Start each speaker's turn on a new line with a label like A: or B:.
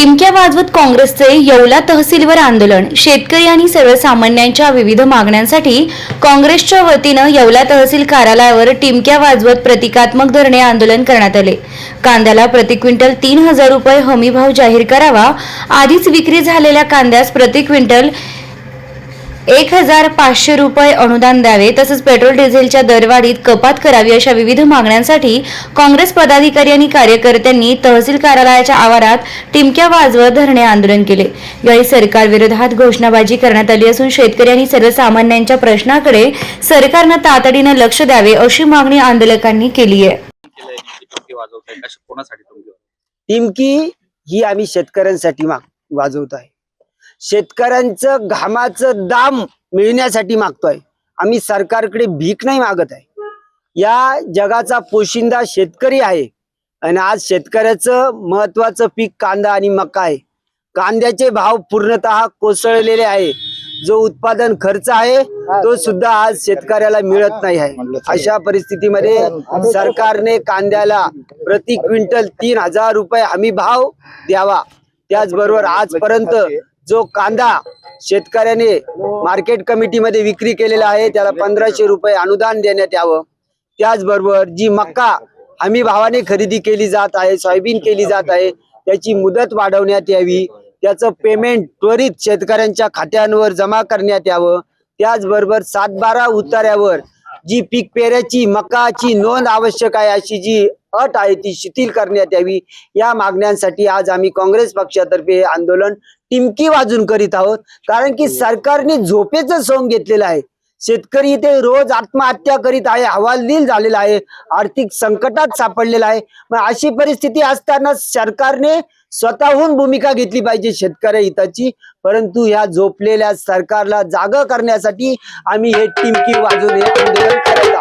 A: टिमक्या वाजवत काँग्रेसचे येवला तहसीलवर आंदोलन। शेतकरी आणि सर्वसामान्यांच्या विविध मागण्यांसाठी काँग्रेसच्या वतीनं येवला तहसील कार्यालयावर टिमक्या वाजवत प्रतिकात्मक धरणे आंदोलन करण्यात आले। कांद्याला प्रति क्विंटल 3000 रुपये हमी भाव जाहीर करावा, आधीच विक्री झालेल्या कांद्यास प्रति क्विंटल 1500 रुपये अनुदान द्यावे, तसेच पेट्रोल डिझेलच्या दरवाढीत कपात करावी अशा विविध मागण्यांसाठी काँग्रेस पदाधिकारी आणि कार्यकर्त्यांनी तहसील कार्यालयाच्या आवारात टिमक्या वाजवत धरणे आंदोलन केले। यावेळी सरकार विरोधात घोषणाबाजी करण्यात आली असून शेतकरी आणि सर्वसामान्यांच्या प्रश्नाकडे सरकारने तातडीने लक्ष द्यावे अशी मागणी आंदोलकांनी केली आहे।
B: टिमकी ही आम्ही शेतकऱ्यांसाठी वाजवत आहे। शेतकऱ्यांचं घामाचं दाम मिळण्यासाठी मागतोय। आम्ही सरकारकडे भीक नाही मागत आहे। या जगाचा पोशिंदा शेतकरी आहे आणि आज शेतकऱ्याचं महत्वाचं पीक कांदा आणि मका आहे। कांद्याचे भाव पूर्णतः कोसळलेले आहे। जो उत्पादन खर्च आहे तो सुद्धा आज शेतकऱ्याला मिळत नाही आहे। अशा परिस्थितीमध्ये सरकारने कांद्याला प्रति क्विंटल 3000 रुपये हमी भाव द्यावा। त्याचबरोबर आजपर्यंत जो कांदा शेतकऱ्याने मार्केट कमिटीमध्ये विक्री केलेला आहे त्याला 1500 रुपये अनुदान देण्यात यावं। त्याचबरोबर जी मका हमी भावाने खरेदी केली जात आहे, सोयाबीन केली जात आहे, त्याची मुदत वाढवण्यात यावी। त्याचं पेमेंट त्वरित शेतकऱ्यांच्या खात्यांवर जमा करण्यात यावं। त्याचबरोबर 7/12 उतार्यावर जी पीक पेऱ्याची मकाची नोंद आवश्यक आहे अशी जी अट आहे ती शिथिल करण्यात यावी। या मागण्यांसाठी आज आम्ही काँग्रेस पक्षातर्फे आंदोलन टिमकी वाजून करीत आहोत। कारण की सरकारने झोपेचं सोंग घेतलेलं आहे। शेतकरी इथे रोज आत्महत्या करीत आहे, हवालदिल झालेला आहे, आर्थिक संकटात सापडलेला आहे। मग अशी परिस्थिती असताना सरकारने स्वतःहून भूमिका घेतली पाहिजे शेतकरी हिताची। परंतु ह्या झोपलेल्या सरकारला जागा करण्यासाठी आम्ही हे टिमकी वाजवून हे आंदोलन करत